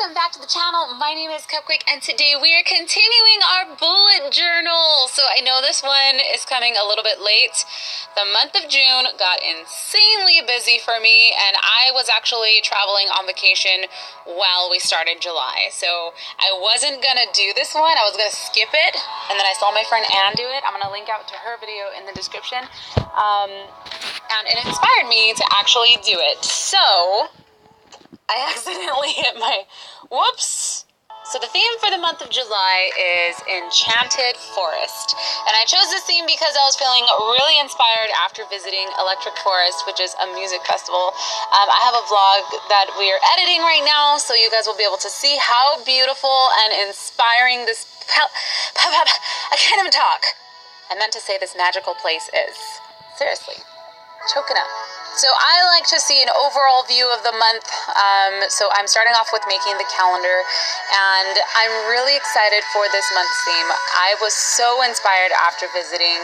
welcome back to the channel. My name is Cupquake, and today we are continuing our bullet journal. So I know this one is coming a little bit late. The month of June got insanely busy for me, and I was actually traveling on vacation while we started July. So I wasn't gonna do this one. I was gonna skip it, and then I saw my friend Anne do it. I'm gonna link out to her video in the description. And it inspired me to actually do it. So I accidentally hit my, whoops. So the theme for the month of July is Enchanted Forest. And I chose this theme because I was feeling really inspired after visiting Electric Forest, which is a music festival. I have a vlog that we are editing right now, so you guys will be able to see how beautiful and inspiring this, I can't even talk. I meant to say this magical place is. Seriously, choking up. So I like to see an overall view of the month, so I'm starting off with making the calendar, and I'm really excited for this month's theme. I was so inspired after visiting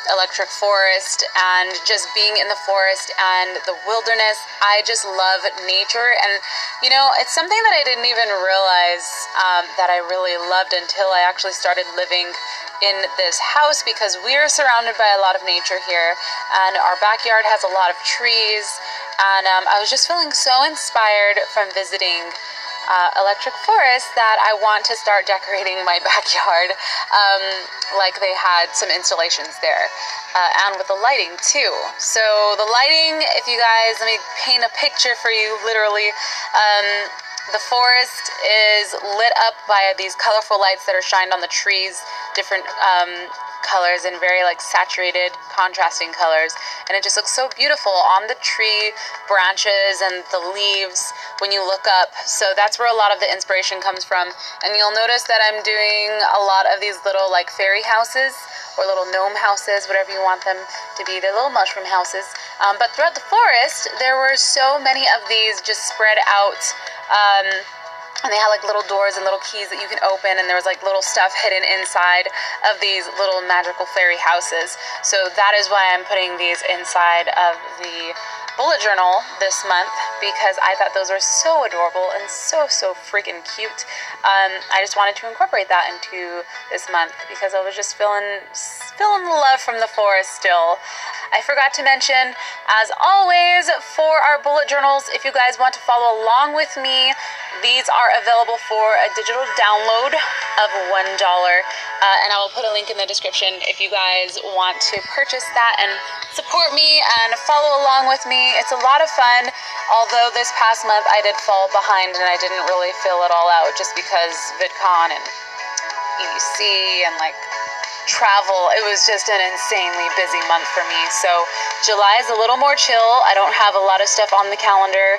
Electric Forest and just being in the forest and the wilderness. I just love nature, and you know, it's something that I didn't even realize that I really loved until I actually started living in this house, because we're surrounded by a lot of nature here, and our backyard has a lot of trees, and I was just feeling so inspired from visiting Electric Forest that I want to start decorating my backyard, like they had some installations there, and with the lighting too. So the lighting, if you guys, let me paint a picture for you, literally. The forest is lit up by these colorful lights that are shined on the trees, different colors and very like saturated, contrasting colors, and it just looks so beautiful on the tree branches and the leaves when you look up. So that's where a lot of the inspiration comes from, and you'll notice that I'm doing a lot of these little like fairy houses or little gnome houses, whatever you want them to be. They're little mushroom houses, but throughout the forest there were so many of these just spread out, and they had like little doors and little keys that you can open, and there was like little stuff hidden inside of these little magical fairy houses. So that is why I'm putting these inside of the bullet journal this month, because I thought those were so adorable and so freaking cute. I just wanted to incorporate that into this month because I was just feeling the love from the forest still. I forgot to mention, as always, for our bullet journals, if you guys want to follow along with me, these are available for a digital download of $1, and I will put a link in the description if you guys want to purchase that and support me and follow along with me. It's a lot of fun, although this past month I did fall behind and I didn't really fill it all out just because VidCon and EDC and like travel. It was just an insanely busy month for me. So July is a little more chill. I don't have a lot of stuff on the calendar,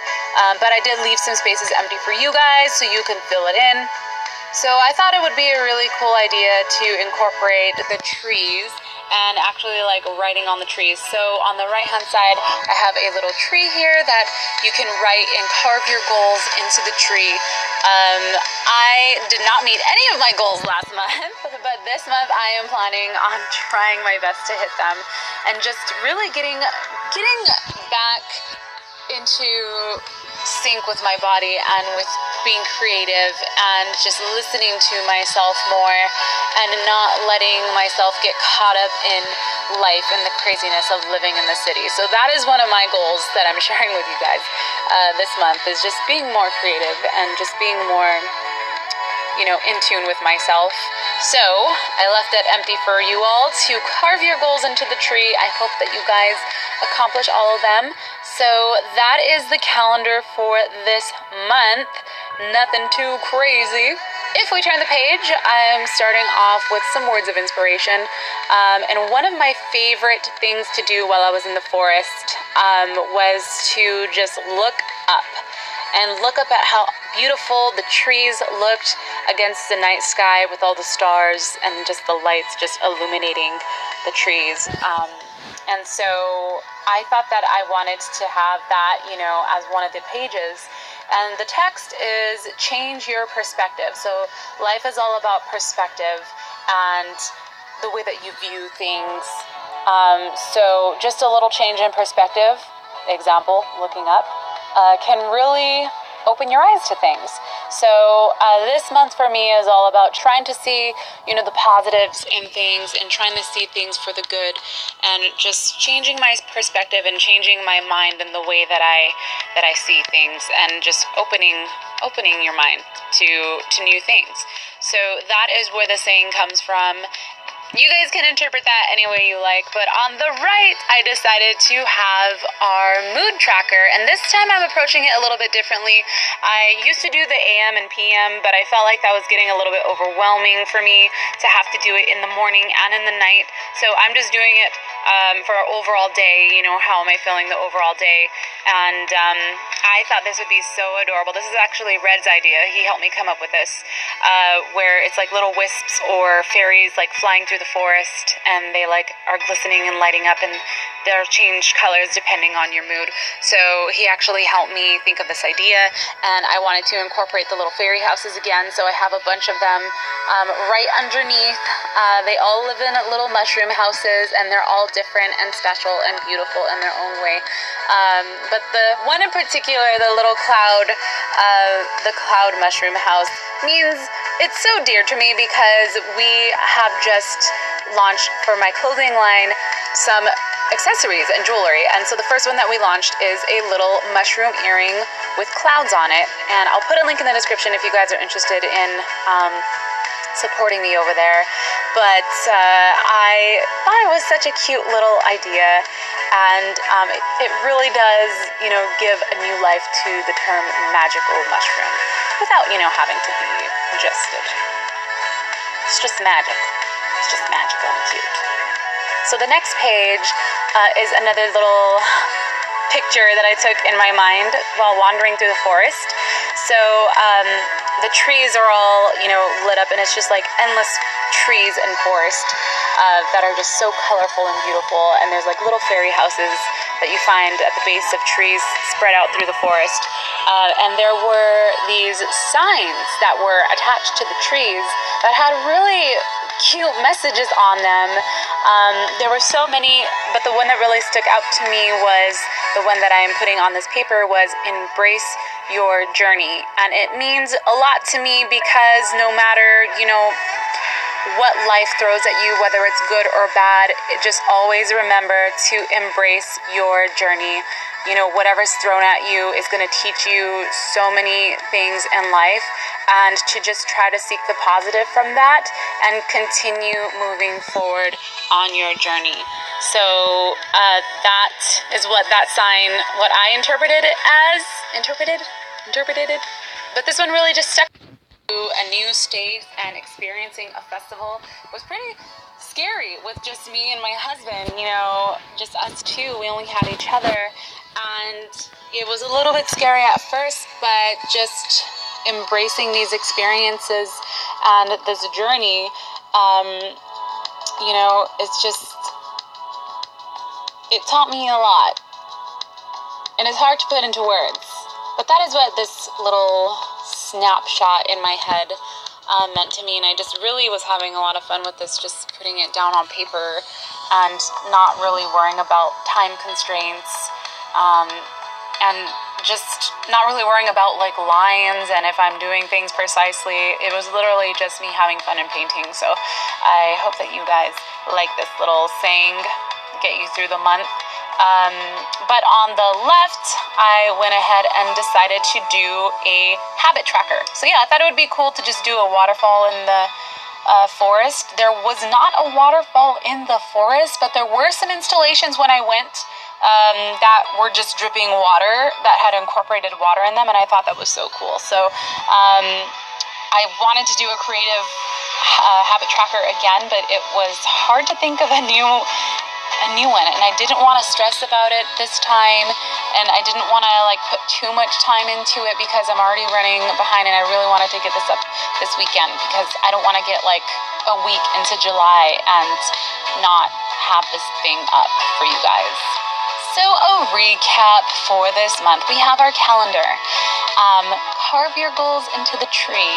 but I did leave some spaces empty for you guys so you can fill it in. So I thought it would be a really cool idea to incorporate the trees and actually like writing on the trees. So on the right hand side I have a little tree here that you can write and carve your goals into the tree. I did not meet any of my goals last month, but this month I am planning on trying my best to hit them and just really getting back into sync with my body and with being creative and just listening to myself more and not letting myself get caught up in life and the craziness of living in the city. So that is one of my goals that I'm sharing with you guys this month, is just being more creative and just being more, you know, in tune with myself. So I left it empty for you all to carve your goals into the tree. I hope that you guys accomplish all of them. So that is the calendar for this month. Nothing too crazy. If we turn the page, I'm starting off with some words of inspiration. And one of my favorite things to do while I was in the forest was to just look up and look up at how beautiful the trees looked against the night sky with all the stars and just the lights just illuminating the trees. And so I thought that I wanted to have that, you know, as one of the pages. And the text is change your perspective. So life is all about perspective and the way that you view things. So just a little change in perspective, example, looking up, can really open your eyes to things. So this month for me is all about trying to see, the positives in things and trying to see things for the good, and just changing my perspective and changing my mind and the way that I see things, and just opening your mind to new things. So that is where the saying comes from. You guys can interpret that any way you like, but on the right, I decided to have our mood tracker, and this time I'm approaching it a little bit differently. I used to do the AM and PM, but I felt like that was getting a little bit overwhelming for me to have to do it in the morning and in the night, so I'm just doing it for our overall day, how am I feeling the overall day, and I thought this would be so adorable. This is actually Red's idea. He helped me come up with this, where it's like little wisps or fairies like flying through the forest, and they like are glistening and lighting up, and they'll change colors depending on your mood. So he actually helped me think of this idea, and I wanted to incorporate the little fairy houses again, so I have a bunch of them right underneath. They all live in little mushroom houses, and they're all different and special and beautiful in their own way. But the one in particular, the little cloud, the cloud mushroom house, means it's so dear to me because we have just launched for my clothing line some accessories and jewelry, and so the first one that we launched is a little mushroom earring with clouds on it, and I'll put a link in the description if you guys are interested in supporting me over there. But I thought it was such a cute little idea, and it really does, give a new life to the term magical mushroom without, having to be adjusted. It's just magic. It's just magical and cute. So the next page is another little picture that I took in my mind while wandering through the forest. So the trees are all, lit up, and it's just like endless trees and forest that are just so colorful and beautiful. And there's like little fairy houses that you find at the base of trees spread out through the forest. And there were these signs that were attached to the trees that had really cute messages on them. There were so many, but the one that really stuck out to me was the one that I'm putting on this paper was embrace your journey. And it means a lot to me because no matter, what life throws at you, whether it's good or bad, just always remember to embrace your journey. Whatever's thrown at you is going to teach you so many things in life, and to just try to seek the positive from that and continue moving forward on your journey. So that is what that sign, what I interpreted it as, interpreted it. But this one really just stuck. A new state and experiencing a festival was pretty scary with just me and my husband, just us two. We only had each other, and it was a little bit scary at first, but just embracing these experiences and this journey, it's just, it taught me a lot, and it's hard to put into words, but that is what this little snapshot in my head meant to me, and I just really was having a lot of fun with this, just putting it down on paper and not really worrying about time constraints, and just not really worrying about like lines and if I'm doing things precisely. It was literally just me having fun and painting. So I hope that you guys like this little saying, get you through the month. But on the left, I went ahead and decided to do a habit tracker. So yeah, I thought it would be cool to just do a waterfall in the forest. There was not a waterfall in the forest, but there were some installations when I went that were just dripping water, that had incorporated water in them, and I thought that was so cool. So I wanted to do a creative habit tracker again, but it was hard to think of a new one, and I didn't want to stress about it this time, and I didn't want to like put too much time into it because I'm already running behind, and I really wanted to get this up this weekend because I don't want to get like a week into July and not have this thing up for you guys. So a recap for this month, we have our calendar. Carve your goals into the tree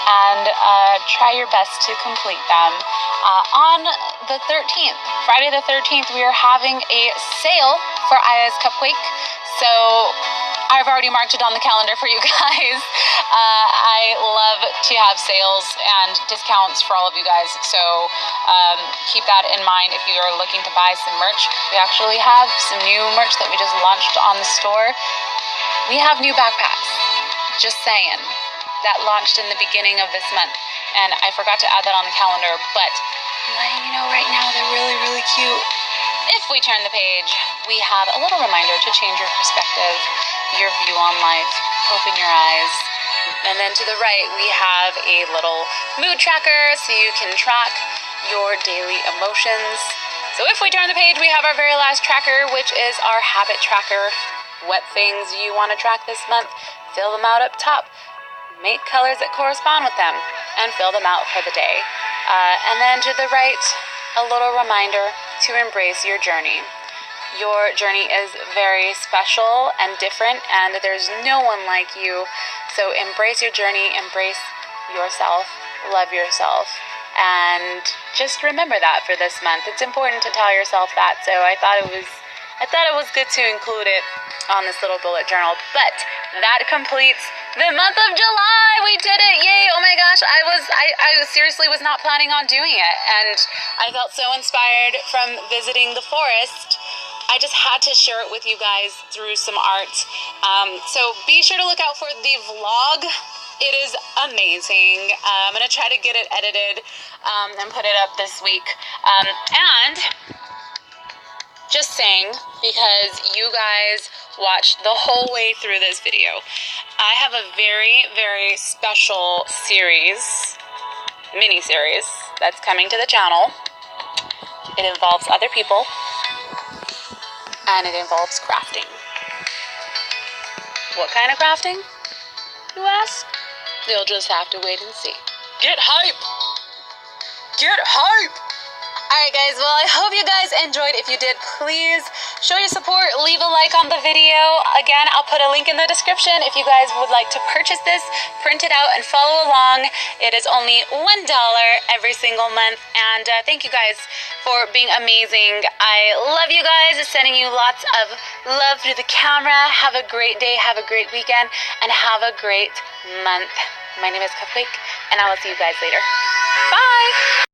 and try your best to complete them. On the 13th, Friday the 13th, we are having a sale for Ihascupquake. So I've already marked it on the calendar for you guys. I love to have sales and discounts for all of you guys, so keep that in mind if you are looking to buy some merch. We actually have some new merch that we just launched on the store. We have new backpacks, just saying. That launched in the beginning of this month, and I forgot to add that on the calendar, but I'm letting you know right now they're really, really cute. If we turn the page, we have a little reminder to change your perspective, your view on life. Open your eyes. And then to the right, we have a little mood tracker so you can track your daily emotions. So if we turn the page, we have our very last tracker, which is our habit tracker. What things you want to track this month, fill them out up top. Make colors that correspond with them and fill them out for the day. And then to the right, a little reminder to embrace your journey. Your journey is very special and different, and there's no one like you. So embrace your journey, embrace yourself, love yourself, and just remember that for this month. It's important to tell yourself that. So I thought it was good to include it on this little bullet journal. But that completes the month of July. We did it. Yay. Oh my gosh. I seriously was not planning on doing it. And I felt so inspired from visiting the forest. I just had to share it with you guys through some art. So be sure to look out for the vlog. It is amazing. I'm going to try to get it edited and put it up this week. And just saying, because you guys watched the whole way through this video, I have a very, very special mini-series that's coming to the channel. It involves other people, and it involves crafting. What kind of crafting, you ask? You'll just have to wait and see. Get hype! Get hype! Alright guys, well I hope you guys enjoyed. If you did, please show your support, leave a like on the video. Again, I'll put a link in the description if you guys would like to purchase this, print it out, and follow along. It is only $1 every single month, and thank you guys for being amazing. I love you guys, sending you lots of love through the camera. Have a great day, have a great weekend, and have a great month. My name is Ihascupquake, and I will see you guys later. Bye!